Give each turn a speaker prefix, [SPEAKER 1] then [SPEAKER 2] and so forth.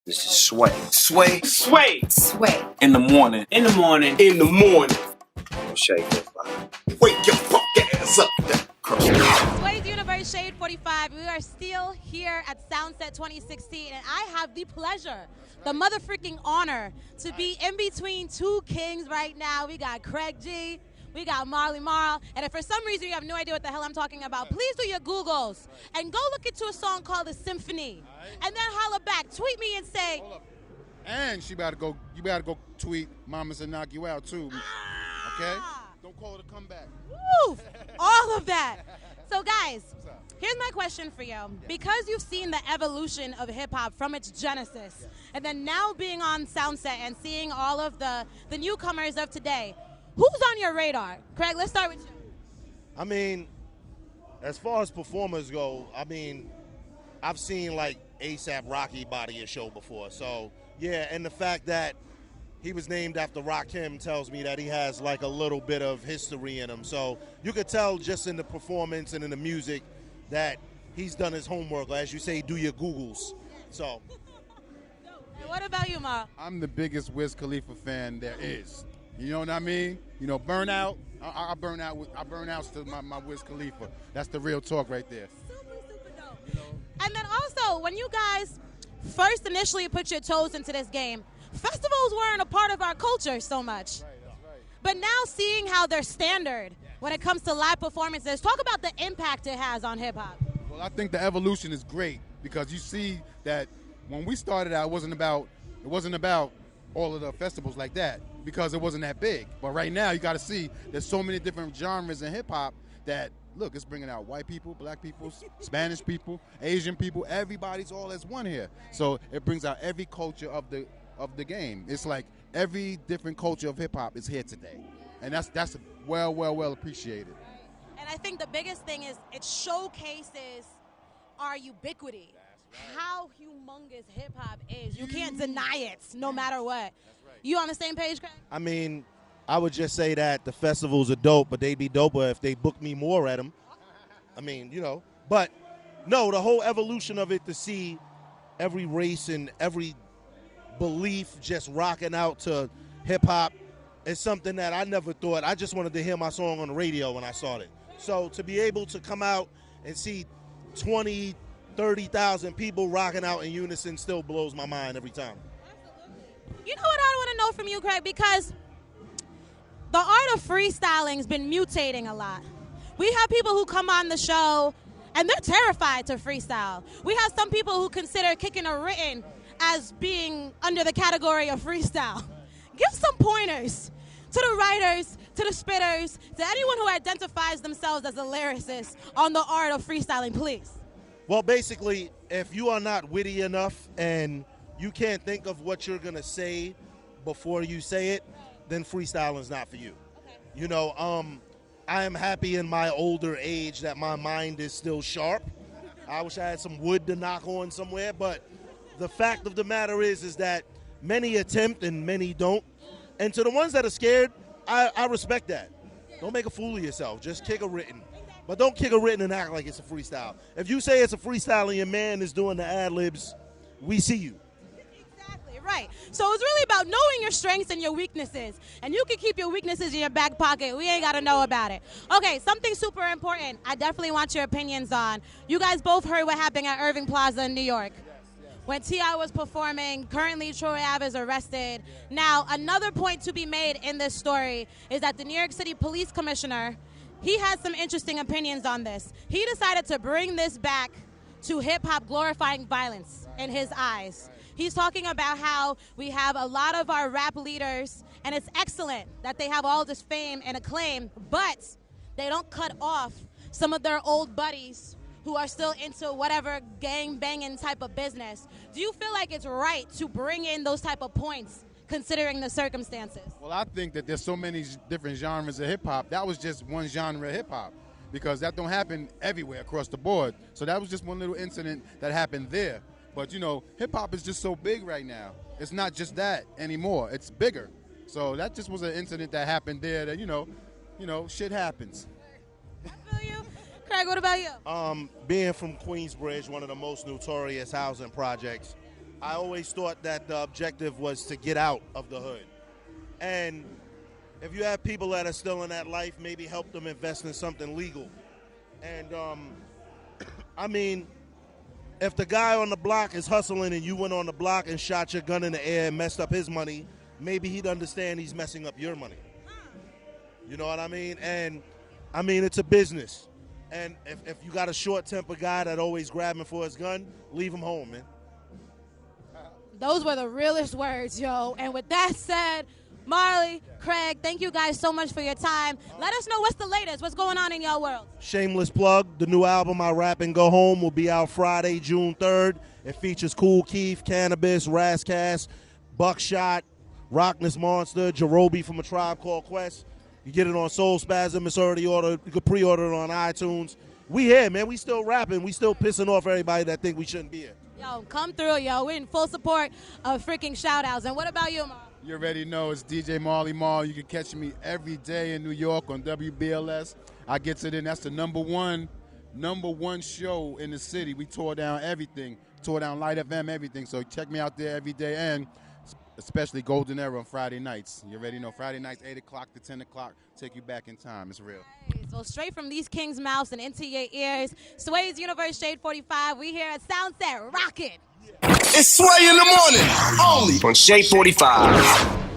[SPEAKER 1] This is Sway.
[SPEAKER 2] Sway.
[SPEAKER 3] Sway.
[SPEAKER 4] Sway.
[SPEAKER 1] In the morning.
[SPEAKER 3] In the morning.
[SPEAKER 2] In the morning.
[SPEAKER 1] Shade 45.
[SPEAKER 2] Wake your fuck ass up.
[SPEAKER 4] Sway's Universe Shade 45. We are still here at Soundset 2016, and I have the pleasure, the motherfucking honor, to be in between two kings right now. We got Craig G. We got Marley Marl, and if for some reason you have no idea what the hell I'm talking about, please do your Googles and go look into a song called The Symphony, and then holla back, tweet me and say.
[SPEAKER 5] And you better go tweet Mama said knock you out too. Okay? Don't call it a comeback.
[SPEAKER 4] Woo! All of that. So guys, here's my question for you. Because you've seen the evolution of hip hop from its genesis, and then now being on Soundset and seeing all of the newcomers of today, who's on your radar? Craig, let's start with you.
[SPEAKER 6] I mean, as far as performers go, I mean, I've seen like ASAP Rocky body a show before. So, yeah, and the fact that he was named after Rakim tells me that he has like a little bit of history in him. So you could tell just in the performance and in the music that he's done his homework. As you say, do your Googles. So.
[SPEAKER 4] What about you, Ma?
[SPEAKER 5] I'm the biggest Wiz Khalifa fan there is. You know what I mean? You know, burnout. I burn out to my Wiz Khalifa. That's the real talk right there.
[SPEAKER 4] Super dope. You know? And then also, when you guys first initially put your toes into this game, festivals weren't a part of our culture so much.
[SPEAKER 5] Right, that's right.
[SPEAKER 4] But now seeing how they're standard when it comes to live performances, talk about the impact it has on hip hop.
[SPEAKER 5] Well, I think the evolution is great because you see that when we started out, it wasn't about all of the festivals like that because it wasn't that big. But right now, you got to see there's so many different genres in hip hop that, look, it's bringing out white people, black people, Spanish people, Asian people. Everybody's all as one here. So it brings out every culture of the game. It's like every different culture of hip hop is here today, and that's well appreciated.
[SPEAKER 4] And I think the biggest thing is it showcases our ubiquity. How humongous hip hop is. You can't deny it, no matter what. You on the same page, Craig?
[SPEAKER 6] I mean, I would just say that the festivals are dope, but they'd be doper if they booked me more at them. I mean, you know. But, no, the whole evolution of it to see every race and every belief just rocking out to hip-hop is something that I never thought. I just wanted to hear my song on the radio when I saw it. So to be able to come out and see 20, 30,000 people rocking out in unison still blows my mind every time.
[SPEAKER 4] You know what I want to know from you, Craig? Because the art of freestyling has been mutating a lot. We have people who come on the show and they're terrified to freestyle. We have some people who consider kicking a written as being under the category of freestyle. Give some pointers to the writers, to the spitters, to anyone who identifies themselves as a lyricist on the art of freestyling, please.
[SPEAKER 6] Well, basically, if you are not witty enough and you can't think of what you're going to say before you say it, then freestyling is not for you.
[SPEAKER 4] Okay.
[SPEAKER 6] You know, I am happy in my older age that my mind is still sharp. I wish I had some wood to knock on somewhere, but the fact of the matter is that many attempt and many don't. And to the ones that are scared, I respect that. Don't make a fool of yourself. Just kick a written. But don't kick a written and act like it's a freestyle. If you say it's a freestyle and your man is doing the ad-libs, we see you.
[SPEAKER 4] Exactly, right. So it's really about knowing your strengths and your weaknesses. And you can keep your weaknesses in your back pocket. We ain't got to know about it. Okay, something super important I definitely want your opinions on. You guys both heard what happened at Irving Plaza in New York. When T.I. was performing, currently Troy Ave is arrested. Now, another point to be made in this story is that the New York City Police Commissioner, he had some interesting opinions on this. He decided to bring this back to hip-hop glorifying violence in his eyes. He's talking about how we have a lot of our rap leaders, and it's excellent that they have all this fame and acclaim, but they don't cut off some of their old buddies who are still into whatever gang-banging type of business. Do you feel like it's right to bring in those type of points considering the circumstances?
[SPEAKER 5] Well, I think that there's so many different genres of hip-hop. That was just one genre of hip-hop because that don't happen everywhere across the board. So that was just one little incident that happened there. But, you know, hip-hop is just so big right now. It's not just that anymore. It's bigger. So that just was an incident that happened there that, you know, shit happens.
[SPEAKER 4] I feel you. Craig, what about you?
[SPEAKER 6] Being from Queensbridge, one of the most notorious housing projects, I always thought that the objective was to get out of the hood. And if you have people that are still in that life, maybe help them invest in something legal. And, I mean, if the guy on the block is hustling and you went on the block and shot your gun in the air and messed up his money, maybe he'd understand he's messing up your money. You know what I mean? And, I mean, it's a business. And if you got a short-tempered guy that always grabbing for his gun, leave him home, man.
[SPEAKER 4] Those were the realest words, yo. And with that said, Marley, Craig, thank you guys so much for your time. Let us know what's the latest, what's going on in your world.
[SPEAKER 6] Shameless plug, the new album, I Rap and Go Home, will be out Friday, June 3rd. It features Kool Keith, Cannabis, Razzcast, Buckshot, Rockness Monster, Jarobi from A Tribe Called Quest. You get it on Soul Spasm. It's already ordered. You can pre-order it on iTunes. We here, man. We still rapping. We still pissing off everybody that think we shouldn't be here.
[SPEAKER 4] Yo, come through, yo. We're in full support of freaking shout-outs. And what about you, Marl?
[SPEAKER 5] You already know it's DJ Marley Marl. You can catch me every day in New York on WBLS. I get to then. That's the number one show in the city. We tore down everything. Tore down Light FM, everything. So check me out there every day, and especially Golden Era on Friday nights. You already know Friday nights, 8 o'clock to 10 o'clock. Take you back in time. It's real.
[SPEAKER 4] Right, so straight from these kings' mouths and into your ears, Sway's Universe Shade 45. We here at Soundset rocking.
[SPEAKER 2] It's Sway in the morning. Only
[SPEAKER 1] On Shade 45.